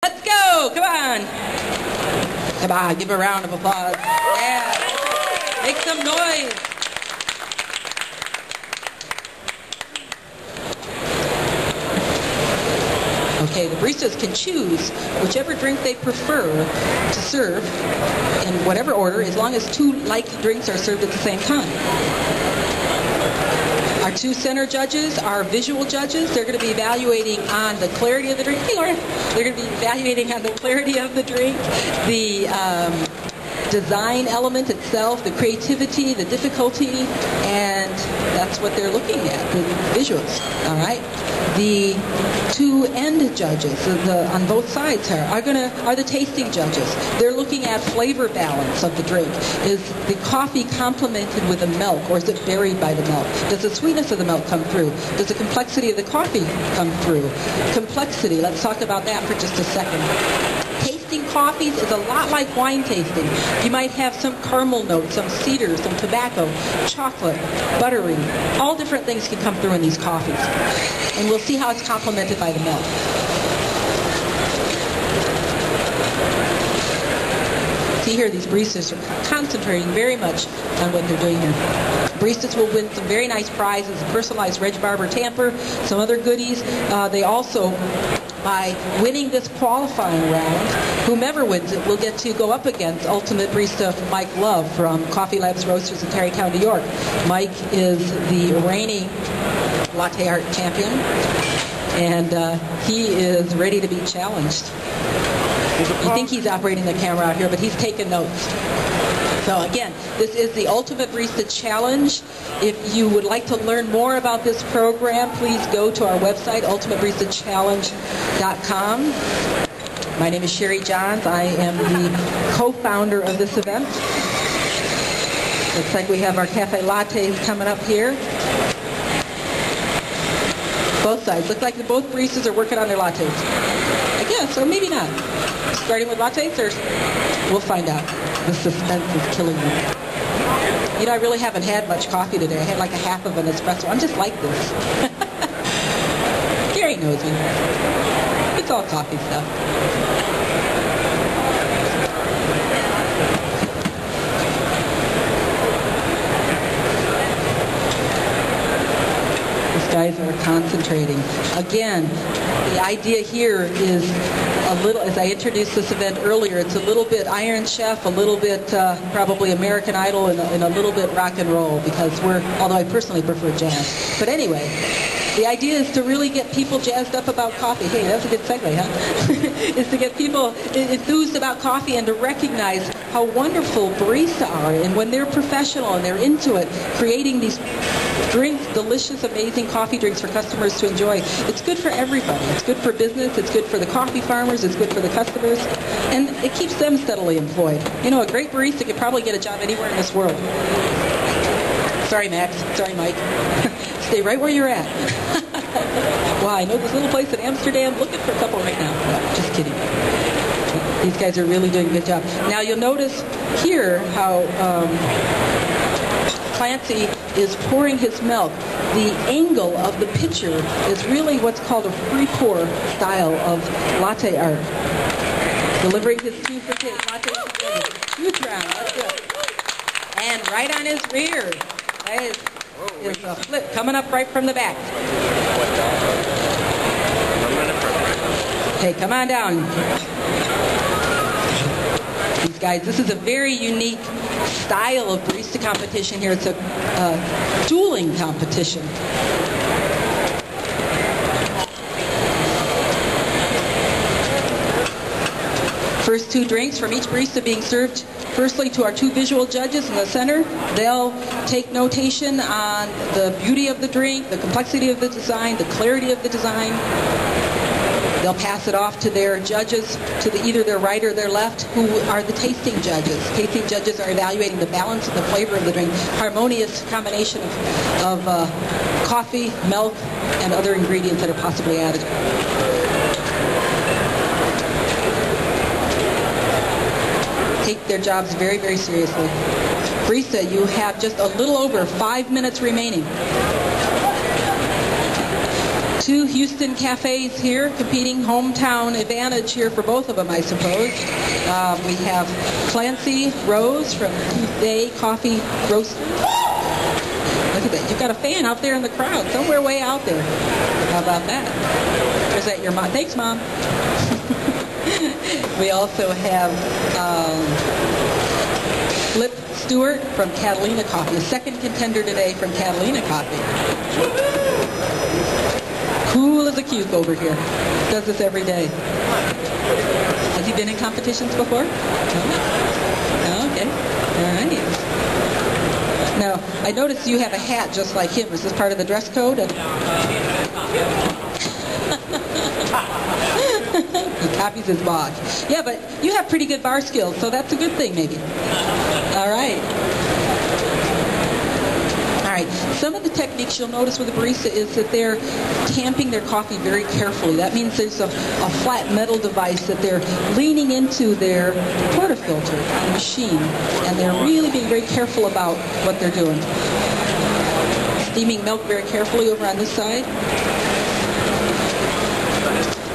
Let's go! Come on! Come on, give a round of applause. Yeah! Make some noise! Okay, the baristas can choose whichever drink they prefer to serve in whatever order, as long as two like drinks are served at the same time. Our two center judges are visual judges. They're going to be evaluating on the clarity of the drink. Hey, Laura. They're going to be evaluating on the clarity of the drink, the design element itself, the creativity, the difficulty, and that's what they're looking at, the visuals. All right. The two end judges on both sides here are the tasting judges. They're looking at flavor balance of the drink. Is the coffee complemented with the milk, or is it buried by the milk? Does the sweetness of the milk come through? Does the complexity of the coffee come through? Complexity, let's talk about that for just a second. Tasting coffees is a lot like wine tasting. You might have some caramel notes, some cedar, some tobacco, chocolate, buttery. All different things can come through in these coffees. And we'll see how it's complemented by the milk. See here, these baristas are concentrating very much on what they're doing here. Baristas will win some very nice prizes, a personalized Reg Barber tamper, some other goodies. They also, by winning this qualifying round, whomever wins it will get to go up against Ultimate Barista Mike Love from Coffee Labs Roasters in Tarrytown, New York. Mike is the reigning latte art champion, and he is ready to be challenged. You think he's operating the camera out here, but he's taking notes. So again, this is the Ultimate Barista Challenge. If you would like to learn more about this program, please go to our website, ultimatebaristachallenge.com. My name is Sherry Johns. I am the co-founder of this event. Looks like we have our cafe lattes coming up here. Both sides. Look like both baristas are working on their lattes. I guess, or maybe not. Starting with lattes, or we'll find out. The suspense is killing me. You know, I really haven't had much coffee today. I had like a half of an espresso. I'm just like this. Gary knows me. It's all coffee stuff. Guys are concentrating. Again, the idea here is a little, as I introduced this event earlier, it's a little bit Iron Chef, a little bit probably American Idol, and a little bit rock and roll, because although I personally prefer jazz. But anyway, the idea is to really get people jazzed up about coffee. Hey, that's a good segue, huh? Is to get people enthused about coffee and to recognize how wonderful baristas are, and when they're professional and they're into it, creating these drinks, delicious, amazing coffee drinks for customers to enjoy. It's good for everybody. It's good for business. It's good for the coffee farmers. It's good for the customers. And it keeps them steadily employed. You know, a great barista could probably get a job anywhere in this world. Sorry, Max. Sorry, Mike. Stay right where you're at. Wow, I know this little place in Amsterdam. Looking for a couple right now. No, just kidding. These guys are really doing a good job. Now, you'll notice here how Clancy is pouring his milk. The angle of the pitcher is really what's called a free pour style of latte art. Delivering his two for his latte. Huge round. That's good. And right on his rear. That is a flip coming up right from the back. Okay, come on down. These guys, this is a very unique style of barista competition here. It's a dueling competition. First two drinks from each barista being served firstly to our two visual judges in the center. They'll take notation on the beauty of the drink, the complexity of the design, the clarity of the design. They'll pass it off to their judges, to either their right or their left, who are the tasting judges. Tasting judges are evaluating the balance and the flavor of the drink, harmonious combination of coffee, milk, and other ingredients that are possibly added. Take their jobs very, very seriously. Barista, you have just a little over 5 minutes remaining. Two Houston cafes here competing, hometown advantage here for both of them, I suppose. We have Clancy Rose from Cuvee Coffee Roaster. Look at that. You've got a fan out there in the crowd, somewhere way out there. How about that? Is that your mom? Thanks, Mom. We also have Flip Stewart from Catalina Coffee, a second contender today from Catalina Coffee. Cool as a cube over here. Does this every day. Has he been in competitions before? No? Oh, okay. All right. Now, I noticed you have a hat just like him. Is this part of the dress code? He copies his boss. Yeah, but you have pretty good bar skills, so that's a good thing, maybe. All right. All right. Some of the techniques you'll notice with a barista is that they're tamping their coffee very carefully. That means there's a flat metal device that they're leaning into their portafilter on the machine, and they're really being very careful about what they're doing. Steaming milk very carefully over on this side.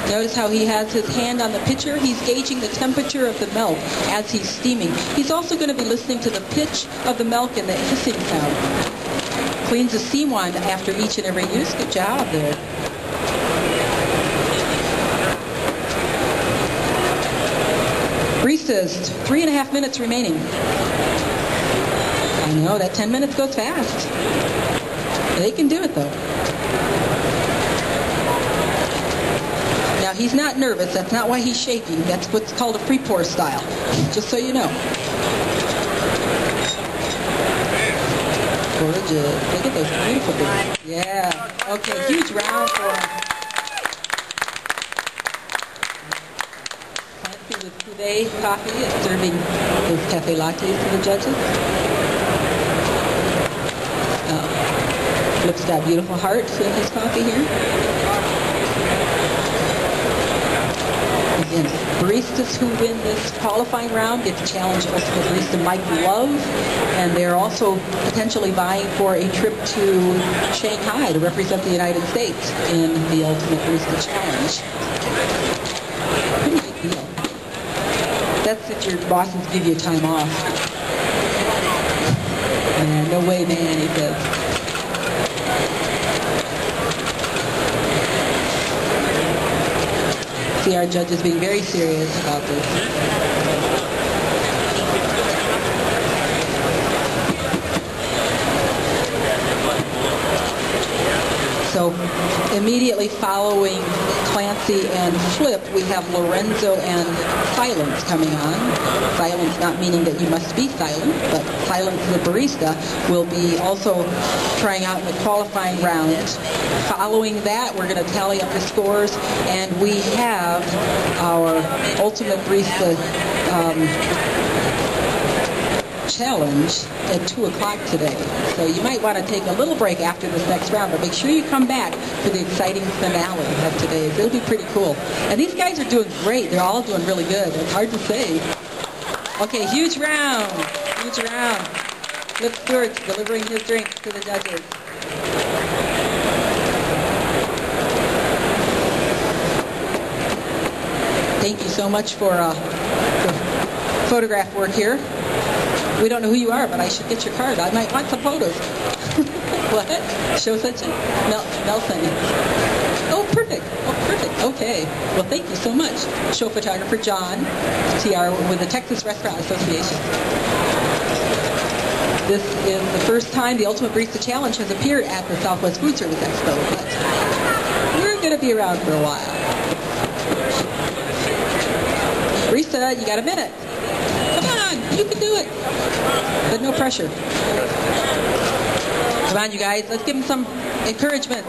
Notice how he has his hand on the pitcher. He's gauging the temperature of the milk as he's steaming. He's also going to be listening to the pitch of the milk and the hissing sound. Cleans the steam wand after each and every use. Good job there. Baristas, 3.5 minutes remaining. I know, that 10 minutes goes fast. They can do it, though. Now, he's not nervous. That's not why he's shaking. That's what's called a free pour style, just so you know. Gorgeous. Look at those beautiful things. Yeah. Okay, huge round for him. Clancy with Cuvee Coffee is serving his cafe lattes to the judges. Flip's got beautiful hearts in his coffee here. Again, baristas who win this qualifying round get to challenge Ultimate Barista Mike Love, and they're also potentially vying for a trip to Shanghai to represent the United States in the Ultimate Barista Challenge. Pretty big deal. That's if your bosses give you time off. Man, no way, man, he says. See our judges being very serious about this. So immediately following Clancy and Flip, we have Lorenzo and Silence coming on. Silence not meaning that you must be silent, but Silence the barista will be also trying out in the qualifying round. Following that, we're going to tally up the scores, and we have our Ultimate Barista Challenge at 2 o'clock today. So you might want to take a little break after this next round, but make sure you come back for the exciting finale of today. It'll be pretty cool. And these guys are doing great. They're all doing really good. It's hard to say. Okay, huge round. Huge round. Flip Stewart's delivering his drinks to the judges. Thank you so much for photograph work here. We don't know who you are, but I should get your card. I might want some photos. What? Show such a Nelson. Oh, perfect. Oh, perfect. Okay. Well, thank you so much. Show photographer John, TR with the Texas Restaurant Association. This is the first time the Ultimate Barista Challenge has appeared at the Southwest Food Service Expo, but we're going to be around for a while. Barista, you got a minute. Come on, you can do it. But no pressure. Come on, you guys, let's give them some encouragement.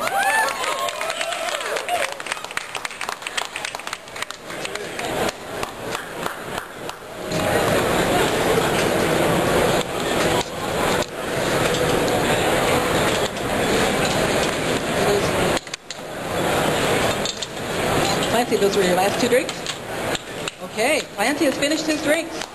Clancy, those were your last 2 drinks? Okay, Clancy has finished his drinks.